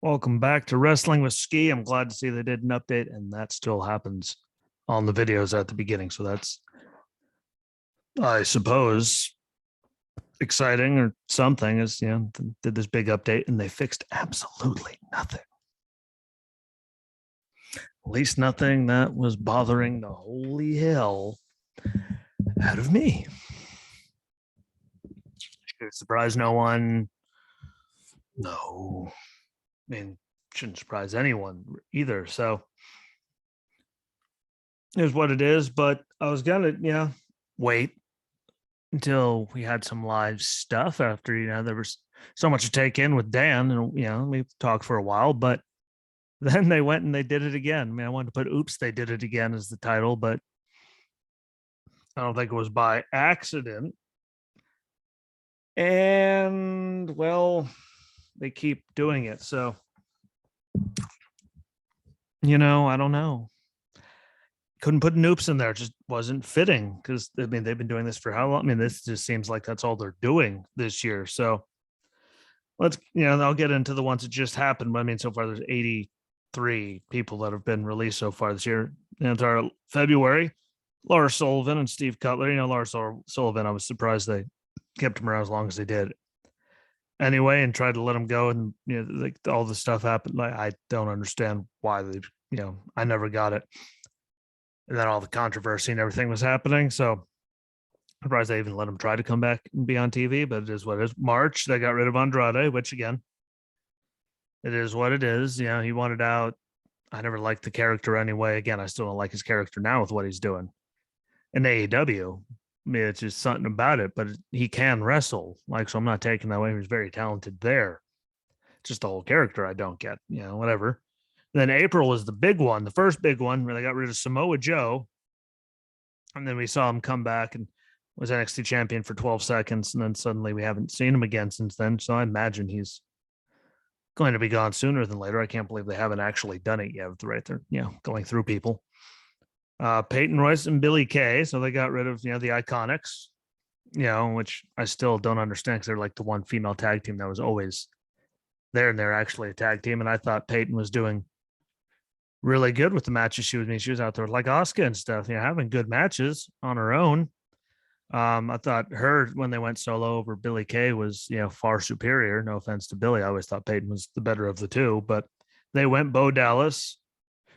Welcome back to Wrestling with Ski. I'm glad to see they did an update, and that still happens on the videos at the beginning. So that's, I suppose, exciting or something. Is did this big update and they fixed absolutely nothing. At least nothing that was bothering the holy hell out of me. Should surprise no one. No, I mean, shouldn't surprise anyone either. So is what it is. But I was gonna, wait until we had some live stuff after, there was so much to take in with Dan, and we talked for a while, but then they went and they did it again. I mean, I wanted to put "Oops, they did it again" as the title, but I don't think it was by accident. And well, they keep doing it. So, I don't know. Couldn't put "Oops" in there. It just wasn't fitting because I mean they've been doing this for how long? I mean, this just seems like that's all they're doing this year. So let's, I'll get into the ones that just happened. I mean, so far there's 83 people that have been released so far this year. Into our February, Lars Sullivan and Steve Cutler. Lars Sullivan, I was surprised they kept him around as long as they did. Anyway, and tried to let him go, and like all the stuff happened. Like I don't understand why they, I never got it. And then all the controversy and everything was happening. So surprised they even let him try to come back and be on TV, but it is what it is. March, they got rid of Andrade, which again, it is what it is. He wanted out. I never liked the character anyway. Again, I still don't like his character now with what he's doing in AEW. I mean, it's just something about it, but he can wrestle. So I'm not taking that away. He's very talented there. It's just the whole character I don't get, whatever. Then April was the big one, the first big one where they got rid of Samoa Joe. And then we saw him come back and was NXT champion for 12 seconds. And then suddenly we haven't seen him again since then. So I imagine he's going to be gone sooner than later. I can't believe they haven't actually done it yet. Right there, going through people. Peyton Royce and Billy Kay. So they got rid of, the Iconics, which I still don't understand because they're like the one female tag team that was always there, and they're actually a tag team. And I thought Peyton was doing really good with the matches she was making. She was out there with like Asuka and stuff, having good matches on her own. I thought her when they went solo over Billy Kay was, far superior. No offense to Billy. I always thought Peyton was the better of the two, but they went Bo Dallas,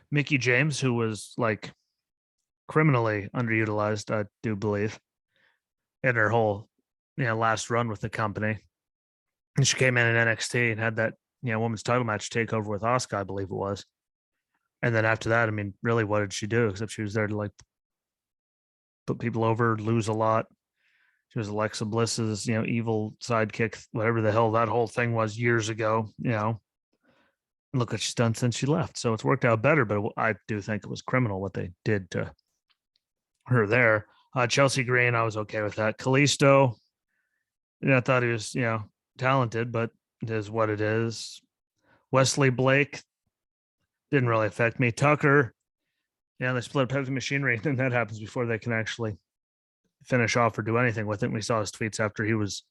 Mickey James, who was like criminally underutilized, I do believe, in her whole, last run with the company. And she came in NXT and had that, women's title match takeover with Asuka, I believe it was. And then after that, I mean, really, what did she do? Except she was there to like put people over, lose a lot. She was Alexa Bliss's, evil sidekick, whatever the hell that whole thing was years ago, Look what she's done since she left. So it's worked out better, but I do think it was criminal what they did to her there. Chelsea Green, I was okay with that. Kalisto, I thought he was, talented, but it is what it is. Wesley Blake didn't really affect me. Tucker, they split up heavy machinery, and that happens before they can actually finish off or do anything with it. And we saw his tweets after he was,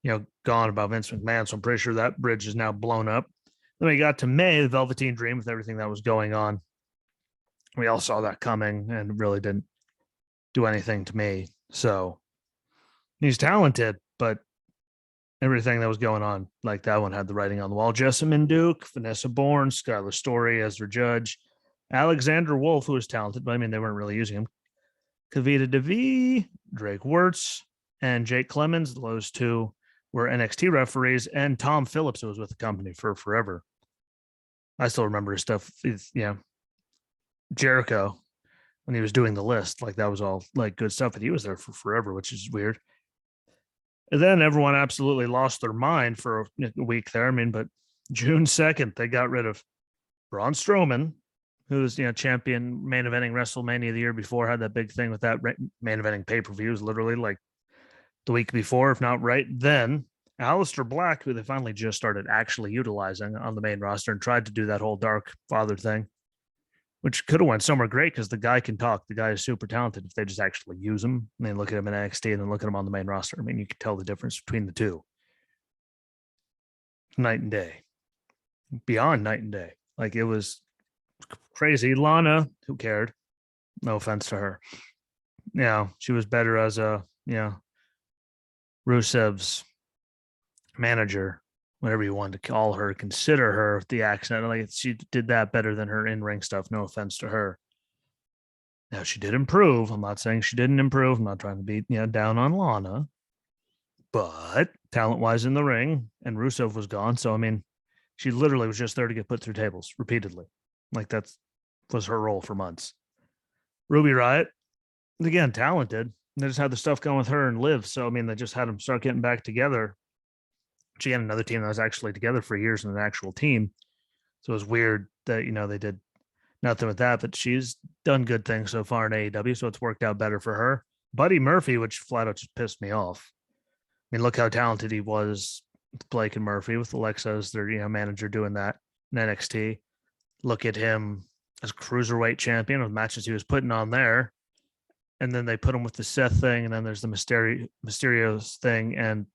gone about Vince McMahon. So I'm pretty sure that bridge is now blown up. Then we got to May, the Velveteen Dream, with everything that was going on. We all saw that coming and really didn't do anything to me. So he's talented, but everything that was going on, like that one had the writing on the wall. Jessamine Duke, Vanessa Bourne, Skylar Story, Ezra Judge, Alexander Wolf, who was talented, but I mean, they weren't really using him. Kavita Devi, Drake Wirtz, and Jake Clemens. Those two were NXT referees, and Tom Phillips, who was with the company for forever. I still remember his stuff. Jericho, when he was doing the list, like that was all like good stuff, but he was there for forever, which is weird. And then everyone absolutely lost their mind for a week there. I mean, but June 2nd, they got rid of Braun Strowman, who's champion, main eventing WrestleMania the year before, had that big thing with that main eventing pay-per-view. Was literally like the week before, if not right then. Aleister Black, who they finally just started actually utilizing on the main roster, and tried to do that whole Dark Father thing, which could have went somewhere great because the guy can talk. The guy is super talented if they just actually use him. I mean, look at him in NXT and then look at him on the main roster. I mean, you can tell the difference between the two. Night and day. beyond night and day. Like it was crazy. Lana, who cared? No offense to her. Yeah, she was better as a Rusev's manager, whatever you want to call her, consider her the accent. Like she did that better than her in ring stuff. No offense to her. Now she did improve. I'm not saying she didn't improve. I'm not trying to be down on Lana, but talent wise in the ring, and Rusev was gone. So I mean, she literally was just there to get put through tables repeatedly. Like that's was her role for months. Ruby Riot, again, talented. They just had the stuff going with her and Liv. So I mean, they just had them start getting back together. She had another team that was actually together for years in an actual team. So it was weird that they did nothing with that. But she's done good things so far in AEW, so it's worked out better for her. Buddy Murphy, which flat out just pissed me off. I mean, look how talented he was with Blake and Murphy, with Alexa as their manager doing that in NXT. Look at him as cruiserweight champion with matches he was putting on there. And then they put him with the Seth thing, and then there's the Mysterios thing, and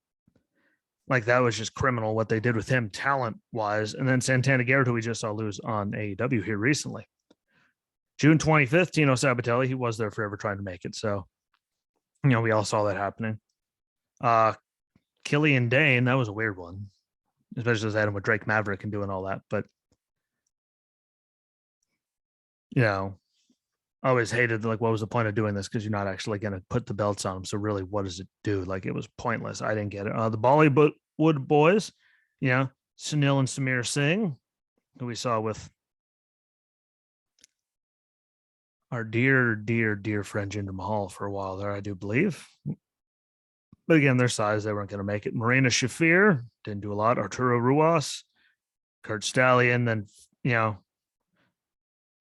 like that was just criminal what they did with him talent wise. And then Santana Garrett, who we just saw lose on AEW here recently. June 25th, Tino Sabatelli, he was there forever trying to make it. So, we all saw that happening. Killian Dane, that was a weird one, especially as I had him with Drake Maverick and doing all that. But, I always hated, like, what was the point of doing this? Because you're not actually going to put the belts on them. So really, what does it do? Like, it was pointless. I didn't get it. The Bollywood boys, Sunil and Samir Singh, who we saw with our dear, dear, dear friend Jinder Mahal for a while there, I do believe. But again, their size, they weren't going to make it. Marina Shafir didn't do a lot. Arturo Ruas, Kurt Stallion, then,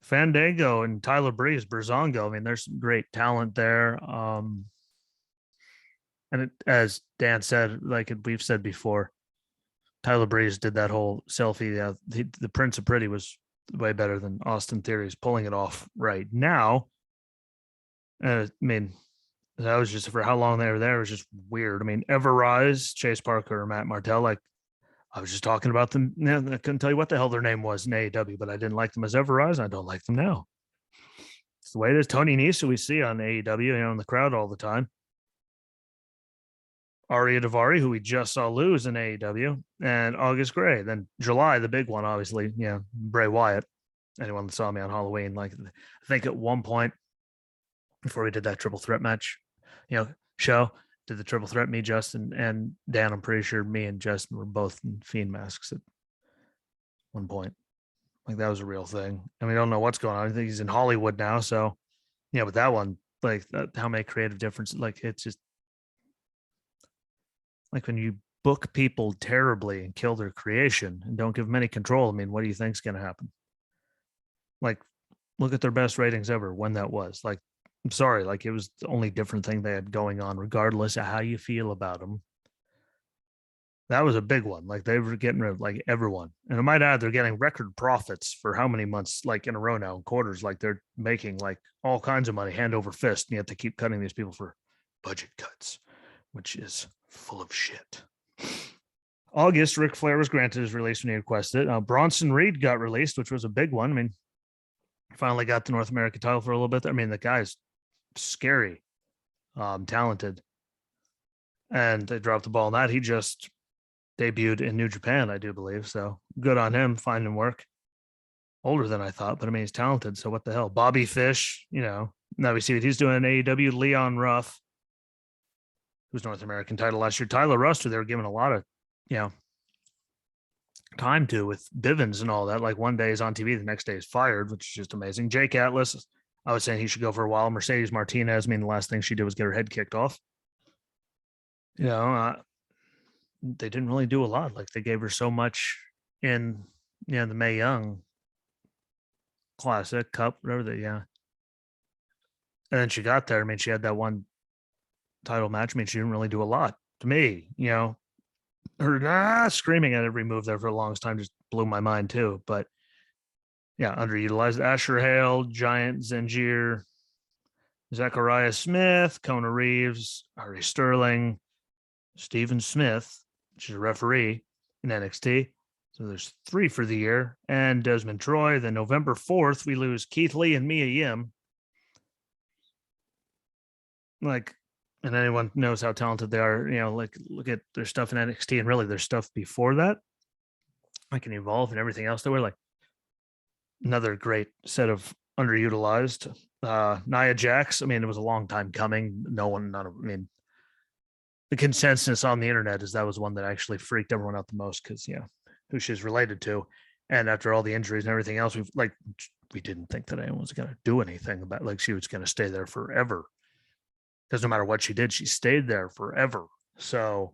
Fandango and Tyler Breeze, Berzongo. I mean, there's some great talent there. And as Dan said, like we've said before, Tyler Breeze did that whole selfie. The Prince of Pretty was way better than Austin Theory's pulling it off right now. I mean, that was just for how long they were there. It was just weird. I mean, Everrise, Chase Parker, or Matt Martell, like I was just talking about them. I couldn't tell you what the hell their name was in AEW, but I didn't like them as Everrise, and I don't like them now. It's the way it is. Tony Nese, who we see on AEW, in the crowd all the time. Aria Davari, who we just saw lose in AEW, and August Gray. Then July, the big one, obviously, Bray Wyatt. Anyone that saw me on Halloween, like I think at one point before we did that triple threat match, show, did the triple threat, me, Justin, and Dan. I'm pretty sure me and Justin were both in Fiend masks at one point. Like that was a real thing. And we don't know what's going on. I think he's in Hollywood now. So, but that one, like how many creative differences, like it's just like when you book people terribly and kill their creation and don't give them any control. I mean, what do you think's going to happen? Like, look at their best ratings ever when that was. Like, I'm sorry, like it was the only different thing they had going on, regardless of how you feel about them. That was a big one. Like they were getting rid of like everyone. And I might add, they're getting record profits for how many months, like in a row now, in quarters. Like they're making like all kinds of money hand over fist. And you have to keep cutting these people for budget cuts, which is full of shit. August, Ric Flair was granted his release when he requested it. Bronson Reed got released, which was a big one. I mean, finally got the North American title for a little bit. I mean, the guy's scary, talented. And they dropped the ball on that. He just debuted in New Japan, I do believe. So good on him finding work. Older than I thought, but I mean, he's talented. So what the hell? Bobby Fish, now we see what he's doing in AEW. Leon Ruff, who's North American title last year. Tyler Rust, who they were giving a lot of, time to with Bivens and all that. Like one day he's on TV, the next day he's fired, which is just amazing. Jake Atlas, I was saying he should go for a while. Mercedes Martinez, I mean, the last thing she did was get her head kicked off. They didn't really do a lot. Like they gave her so much in the Mae Young Classic Cup, whatever they, And then she got there. I mean, she had that one title match. I mean, she didn't really do a lot to me, her screaming at every move there for the longest time just blew my mind too. But underutilized. Asher Hale, Giant Zangier, Zachariah Smith, Kona Reeves, Ari Sterling, Stephen Smith, which is a referee in NXT, So there's 3 for the year, and Desmond Troy. Then November 4th, we lose Keith Lee and Mia Yim. Like, and anyone knows how talented they are, like look at their stuff in NXT and really their stuff before that, like in Evolve and everything else. They were like another great set of underutilized. Nia Jax, I mean, it was a long time coming. The consensus on the internet is that was one that actually freaked everyone out the most because, who she's related to. And after all the injuries and everything else, we didn't think that anyone was going to do anything about, like, she was going to stay there forever. Because no matter what she did, she stayed there forever. So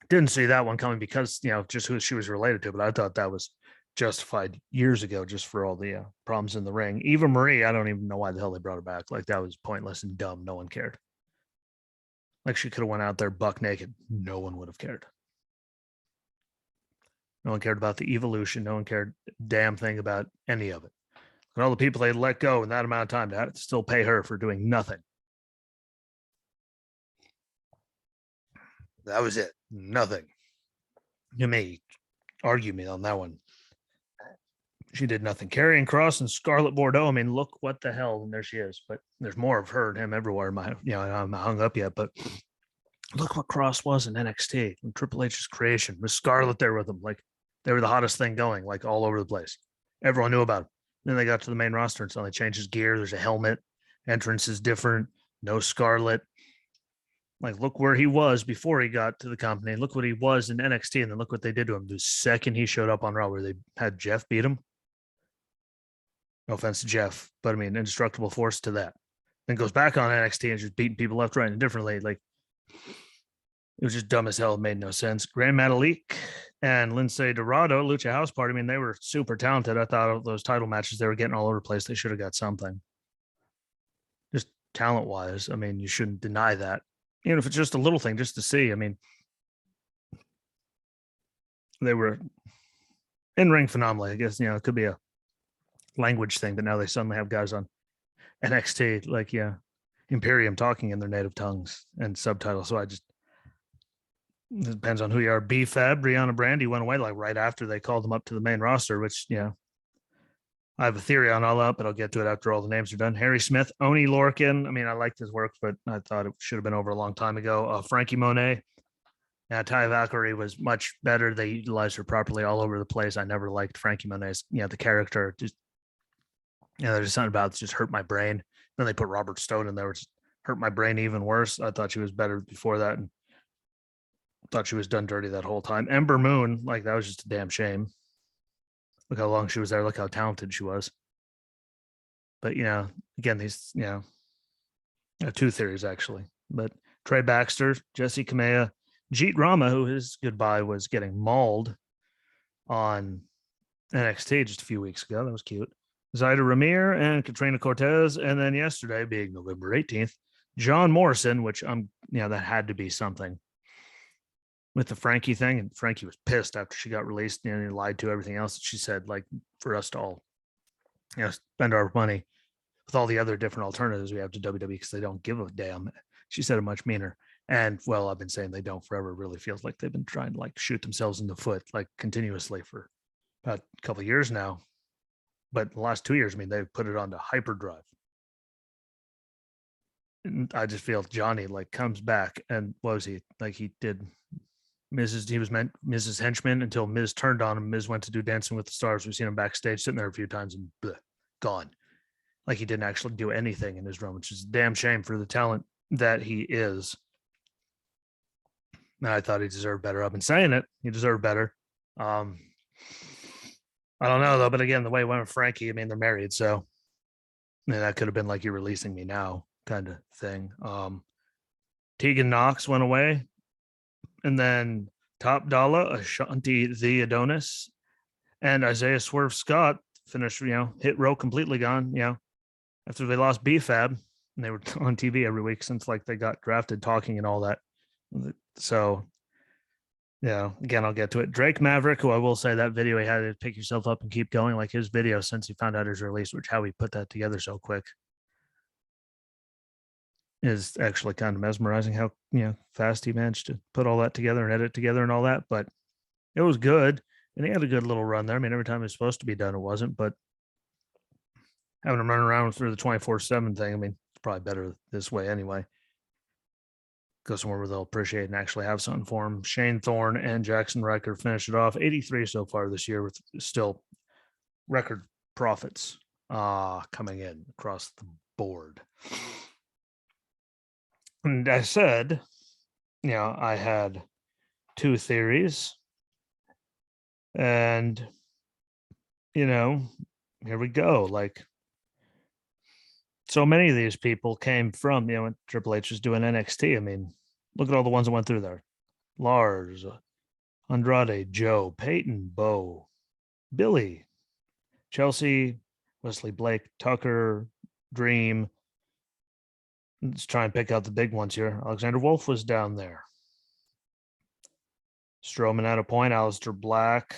didn't see that one coming because, just who she was related to. But I thought that was justified years ago just for all the problems in the ring. Eva Marie, I don't even know why the hell they brought her back. Like, that was pointless and dumb. No one cared. Like, she could have went out there buck naked. No one would have cared. No one cared about the evolution. No one cared a damn thing about any of it. And all the people they let go in that amount of time to still pay her for doing nothing. That was it. Nothing. You may argue me on that one. She did nothing. Karrion Kross and Scarlett Bordeaux. I mean, look what the hell. And there she is. But there's more of her and him everywhere. I'm not hung up yet, but look what Kross was in NXT and Triple H's creation with Scarlett there with them. Like, they were the hottest thing going, like all over the place. Everyone knew about it. Then they got to the main roster and suddenly changed his gear. There's a helmet. Entrance is different. No Scarlett. Like, look where he was before he got to the company. Look what he was in NXT, and then look what they did to him the second he showed up on Raw, where they had Jeff beat him. No offense to Jeff, but I mean, indestructible force to that. Then goes back on NXT and just beating people left, right, and differently. Like, it was just dumb as hell. It made no sense. Grand Metalik and Lince Dorado, Lucha House Party. I mean, they were super talented. I thought of those title matches they were getting all over the place. They should have got something. Just talent-wise, I mean, you shouldn't deny that. Even if it's just a little thing, just to see. I mean, they were in-ring phenomenally. I guess, it could be a language thing, but now they suddenly have guys on NXT, like, Imperium talking in their native tongues and subtitles. So it depends on who you are. B-Fab, Brianna Brandy went away like right after they called them up to the main roster, which, I have a theory on all that, but I'll get to it after all the names are done. Harry Smith, Oni Lorcan. I mean, I liked his work, but I thought it should have been over a long time ago. Frankie Monet. Taya Valkyrie was much better. They utilized her properly all over the place. I never liked Frankie Monet's, the character. Just, there's something about it that just hurt my brain. Then they put Robert Stone in there, which hurt my brain even worse. I thought she was better before that, and thought she was done dirty that whole time. Ember Moon, like, that was just a damn shame. Look how long she was there. Look how talented she was. But, again, these, two theories, actually. But Trey Baxter, Jesse Kamea, Jeet Rama, who his goodbye was getting mauled on NXT just a few weeks ago. That was cute. Zaida Ramir and Katrina Cortez. And then yesterday, being November 18th, John Morrison, which that had to be something with the Frankie thing. And Frankie was pissed after she got released and he lied to everything else that she said, like, for us to all, spend our money with all the other different alternatives we have to WWE because they don't give a damn. She said it much meaner. And, well, I've been saying they don't forever. It really feels like they've been trying to, like, shoot themselves in the foot, like, continuously for about a couple of years now. But the last 2 years, I mean, they've put it onto hyperdrive. And I just feel Johnny, like, comes back and what was he? Like, he did Mrs. Henchman until Miz turned on him. Miz went to do Dancing with the Stars. We've seen him backstage sitting there a few times and gone. Like, he didn't actually do anything in his run, which is a damn shame for the talent that he is. And I thought he deserved better. I've been saying it. He deserved better. I don't know, though. But again, the way it went with Frankie, I mean, they're married. So that could have been like, you're releasing me now kind of thing. Tegan Knox went away. And then Top Dollar, Ashanti the Adonis, and Isaiah Swerve Scott finished, hit row completely gone, after they lost B-Fab and they were on TV every week since, like, they got drafted talking and all that. So, again, I'll get to it. Drake Maverick, who I will say that video he had to pick yourself up and keep going, like his video since he found out his release, which how he put that together so quick is actually kind of mesmerizing how, fast he managed to put all that together and edit together and all that. But It was good, and he had a good little run there. I mean, every time it was supposed to be done, it wasn't. But having him run around through the 24/7 thing, I mean, it's probably better this way anyway. Go somewhere where they'll appreciate and actually have something for him. Shane Thorne and Jackson Riker finish it off 83 so far this year with still record profits coming in across the board. And I said, I had two theories, and here we go. Like, so many of these people came from, when Triple H was doing NXT. I mean, look at all the ones that went through there. Lars, Andrade, Joe, Peyton, Bo, Billy, Chelsea, Wesley Blake, Tucker, Dream. Let's try and pick out the big ones here. Alexander Wolf was down there. Strowman at a point, Aleister Black,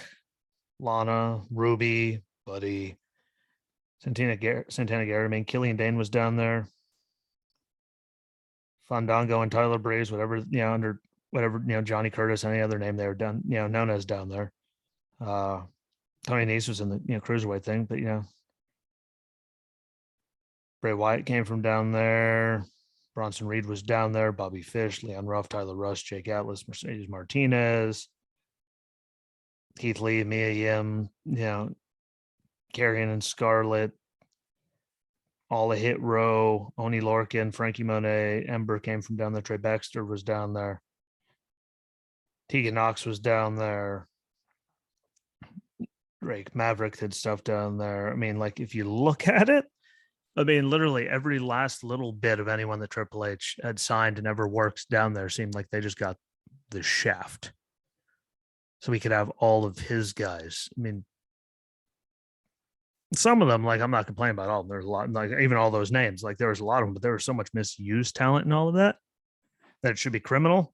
Lana, Ruby, Buddy, Santana Garrett. I mean, Killian Dane was down there. Fandango and Tyler Breeze, whatever, under whatever, Johnny Curtis, any other name they were done, known as down there. Tony Nese was in the, cruiserweight thing, but, Bray Wyatt came from down there. Bronson Reed was down there. Bobby Fish, Leon Ruff, Tyler Rush, Jake Atlas, Mercedes Martinez, Keith Lee, Mia Yim, Karrion and Scarlett, all a hit row, Oni Lorcan, Frankie Monet, Ember came from down there. Trey Baxter was down there. Tegan Knox was down there. Drake Maverick did stuff down there. I mean, like, if you look at it, I mean, literally every last little bit of anyone that Triple H had signed and ever worked down there seemed like they just got the shaft. So we could have all of his guys. I mean, some of them, like, I'm not complaining about all of them. There's a lot, like, even all those names, like, there was a lot of them, but there was so much misused talent and all of that it should be criminal.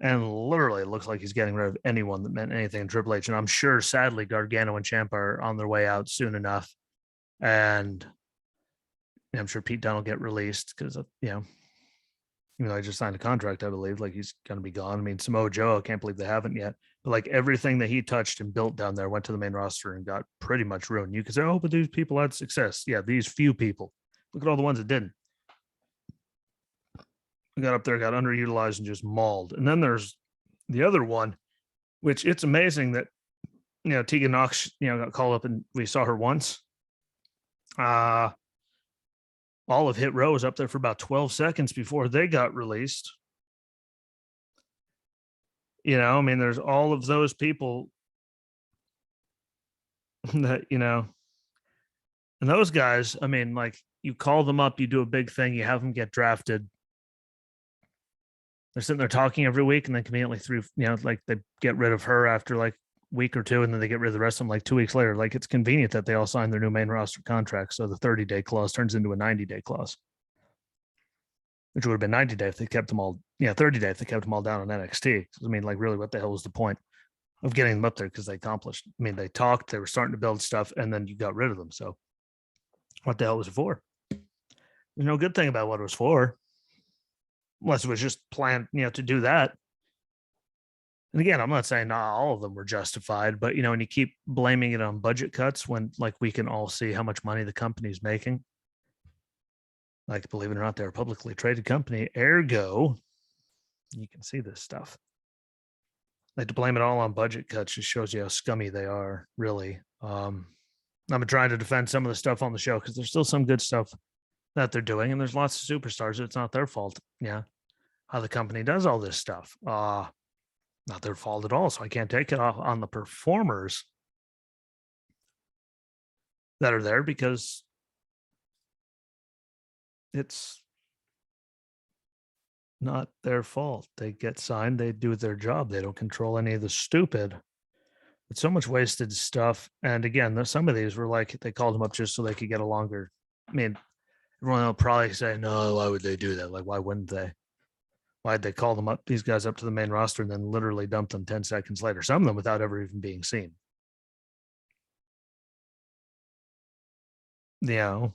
And literally, it looks like he's getting rid of anyone that meant anything in Triple H. And I'm sure, sadly, Gargano and Ciampa are on their way out soon enough. And I'm sure Pete Dunne will get released because, even though I just signed a contract, I believe, like, he's going to be gone. I mean, Samoa Joe, I can't believe they haven't yet. But, like, everything that he touched and built down there went to the main roster and got pretty much ruined. You could say, oh, but these people had success. Yeah, these few people. Look at all the ones that didn't. Got up there, got underutilized, and just mauled. And then there's the other one, which it's amazing that, Tegan Knox, got called up and we saw her once. All of Hit Row was up there for about 12 seconds before they got released. I mean, there's all of those people that, and those guys, I mean, like, you call them up, you do a big thing, you have them get drafted. They're sitting there talking every week, and then conveniently through, like, they get rid of her after like a week or two, and then they get rid of the rest of them like 2 weeks later. Like, it's convenient that they all sign their new main roster contracts. So the 30-day clause turns into a 90-day clause, which would have been 90-day if they kept them all, 30-day if they kept them all down on NXT. I mean, like, really, what the hell was the point of getting them up there? Because they accomplished, I mean, they talked, they were starting to build stuff, and then you got rid of them. So what the hell was it for? There's no good thing about what it was for. Unless it was just planned, to do that. And again, I'm not saying not all of them were justified, but, when you keep blaming it on budget cuts when, like, we can all see how much money the company's making. Like, believe it or not, they're a publicly traded company. Ergo, you can see this stuff. Like, to blame it all on budget cuts just shows you how scummy they are, really. I'm trying to defend some of the stuff on the show because there's still some good stuff that they're doing, and there's lots of superstars. It's not their fault. Yeah, how the company does all this stuff. Not their fault at all. So I can't take it off on the performers that are there because it's not their fault. They get signed, they do their job. They don't control any of the stupid. It's so much wasted stuff. And again, some of these were like, they called them up just so they could get a longer. I mean, everyone will probably say, no, why would they do that? Like, why wouldn't they? Why'd they call them up, these guys up to the main roster, and then literally dump them 10 seconds later, some of them without ever even being seen? While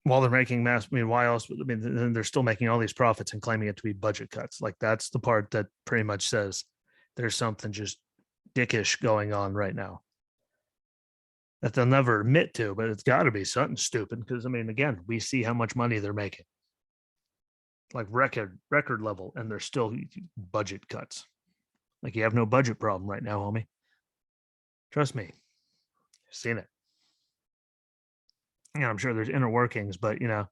they're making mass, I mean, why else? I mean, they're still making all these profits and claiming it to be budget cuts. Like, that's the part that pretty much says there's something just dickish going on right now that they'll never admit to, but it's got to be something stupid because I mean, again, we see how much money they're making, like record level, and there's still budget cuts. Like you have no budget problem right now, homie. Trust me, I've seen it. I'm sure there's inner workings, but and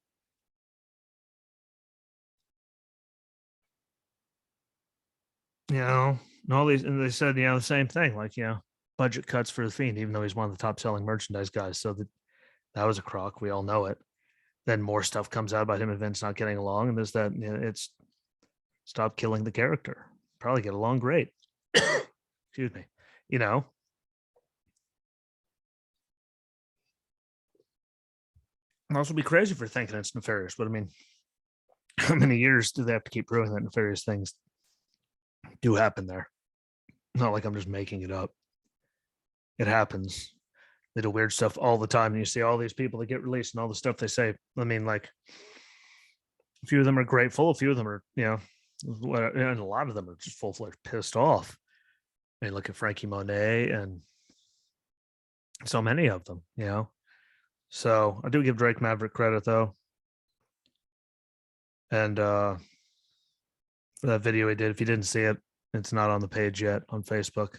all these, and they said, the same thing, like, budget cuts for the Fiend, even though he's one of the top selling merchandise guys. So that was a crock. We all know it. Then more stuff comes out about him and Vince not getting along, and there's that, it's stop killing the character. Probably get along great. Excuse me. And also be crazy for thinking it's nefarious, but I mean, how many years do they have to keep proving that nefarious things do happen there? Not like I'm just making it up. It happens. They do weird stuff all the time. And you see all these people that get released and all the stuff they say. I mean, like, a few of them are grateful. A few of them are, and a lot of them are just full fledged pissed off. I mean, look at Frankie Monet and so many of them, So I do give Drake Maverick credit though. And for that video he did, if you didn't see it, it's not on the page yet on Facebook.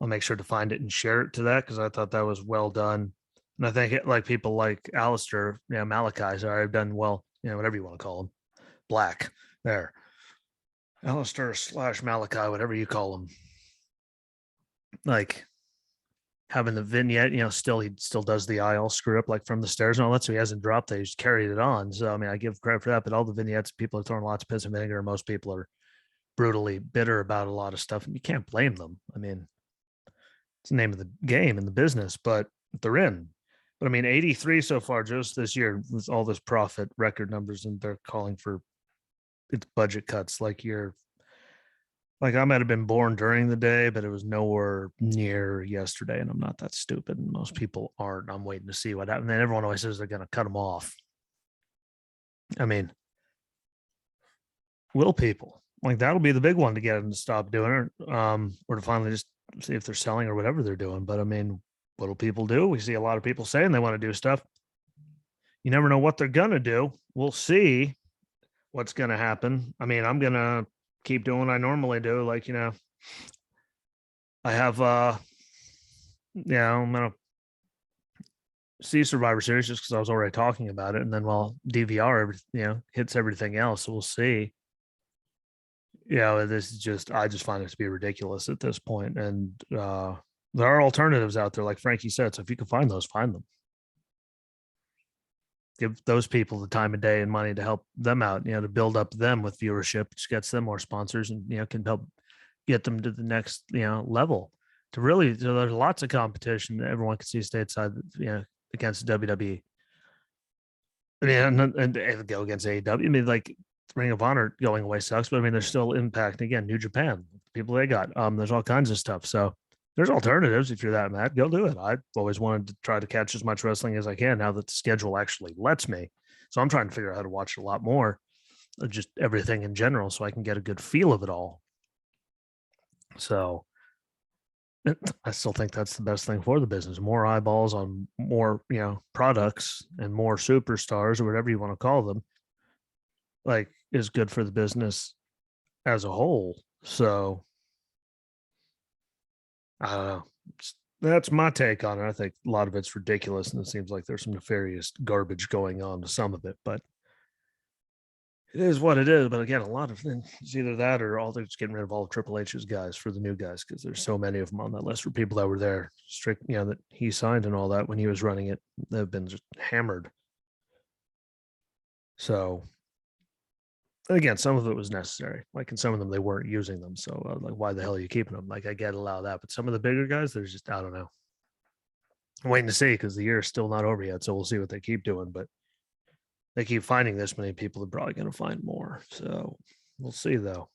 I'll make sure to find it and share it to that because I thought that was well done. And I think like people like Alistair, Malachi, sorry, I've done well, whatever you want to call him. Black. There. Alistair / Malachi, whatever you call him. Like having the vignette, he still does the aisle screw up like from the stairs and all that. So he hasn't dropped it. He's carried it on. So I mean, I give credit for that, but all the vignettes, people are throwing lots of piss and vinegar. Most people are brutally bitter about a lot of stuff. And you can't blame them. I mean, it's the name of the game in the business, but they're in. But I mean, 83 so far just this year with all this profit record numbers, and they're calling for its budget cuts. Like I might have been born during the day, but it was nowhere near yesterday, and I'm not that stupid. And most people aren't. I'm waiting to see what happens. And everyone always says they're going to cut them off. I mean, will people? Like that'll be the big one to get them to stop doing it, or to finally just see if they're selling or whatever they're doing. But I mean, what do people do? We see a lot of people saying they want to do stuff. You never know what they're going to do. We'll see what's going to happen. I mean, I'm going to keep doing what I normally do. Like, I have, I'm going to see Survivor Series just because I was already talking about it. And then while DVR, hits everything else, we'll see. This is just, I just find it to be ridiculous at this point. And there are alternatives out there, like Frankie said. So if you can find those, find them. Give those people the time of day and money to help them out, to build up them with viewership, which gets them more sponsors and, can help get them to the next, level. To really, there's lots of competition that everyone can see stateside, against WWE. I mean, and go against AEW. I mean, like Ring of Honor going away sucks, but I mean, there's still Impact. Again, New Japan, people they got. There's all kinds of stuff. So there's alternatives. If you're that mad, go do it. I've always wanted to try to catch as much wrestling as I can now that the schedule actually lets me. So I'm trying to figure out how to watch a lot more of just everything in general so I can get a good feel of it all. So I still think that's the best thing for the business. More eyeballs on more, products and more superstars or whatever you want to call them, like, is good for the business as a whole. So I don't know. That's my take on it. I think a lot of it's ridiculous, and it seems like there's some nefarious garbage going on to some of it, but it is what it is. But again, a lot of things, it's either that or all they're just getting rid of all of Triple H's guys for the new guys because there's so many of them on that list for people that were there strict, that he signed and all that when he was running it. They've been just hammered. So again, some of it was necessary. Like in some of them, they weren't using them. So like, why the hell are you keeping them? Like I get allow that, but some of the bigger guys, there's just, I don't know. I'm waiting to see because the year is still not over yet. So we'll see what they keep doing. But they keep finding this many people, they're probably going to find more. So we'll see though.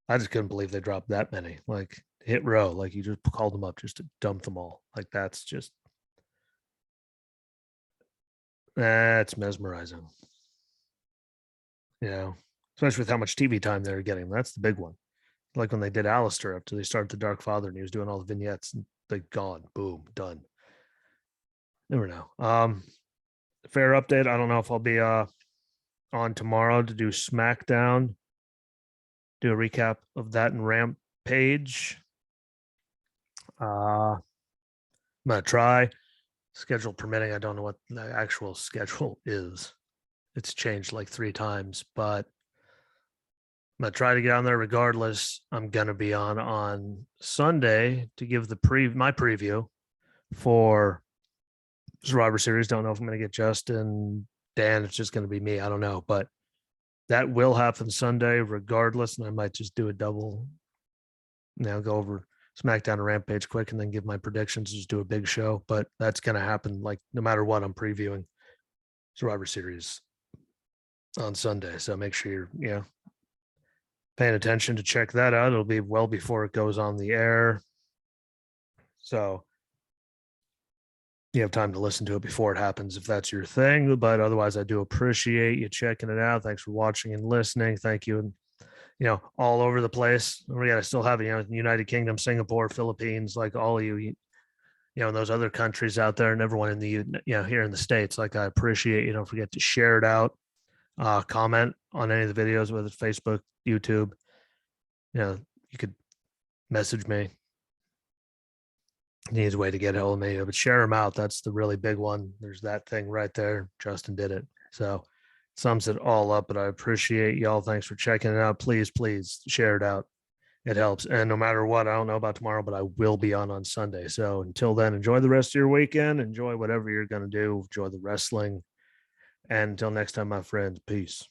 I just couldn't believe they dropped that many. Like Hit Row, like you just called them up just to dump them all. Like that's mesmerizing. Especially with how much TV time they're getting. That's the big one. Like when they did Alistair after they started the Dark Father and he was doing all the vignettes and they gone, boom, done. Never know. Fair update. I don't know if I'll be on tomorrow to do SmackDown, do a recap of that and Rampage. I'm gonna try. Schedule permitting. I don't know what the actual schedule is. It's changed like 3 times, but I'm gonna try to get on there regardless. I'm gonna be on Sunday to give my preview for Survivor Series. Don't know if I'm gonna get Justin, Dan. It's just gonna be me. I don't know, but that will happen Sunday regardless, and I might just do a double. Go over SmackDown and Rampage quick, and then give my predictions. Just do a big show, but that's gonna happen. Like no matter what, I'm previewing Survivor Series on Sunday, so make sure you're paying attention to check that out. It'll be well before it goes on the air, so you have time to listen to it before it happens if that's your thing. But otherwise, I do appreciate you checking it out. Thanks for watching and listening. Thank you. And all over the place. We got to still have United Kingdom, Singapore, Philippines, like all of you, in those other countries out there, and everyone in the here in the States. Like I appreciate you. Don't forget to share it out. Comment on any of the videos, whether it's Facebook, YouTube. You could message me. Needs a way to get a hold of me, but share them out. That's the really big one. There's that thing right there. Justin did it. So sums it all up, but I appreciate y'all. Thanks for checking it out. Please share it out. It helps. And no matter what, I don't know about tomorrow, but I will be on Sunday. So until then, enjoy the rest of your weekend. Enjoy whatever you're going to do. Enjoy the wrestling. And until next time, my friends, peace.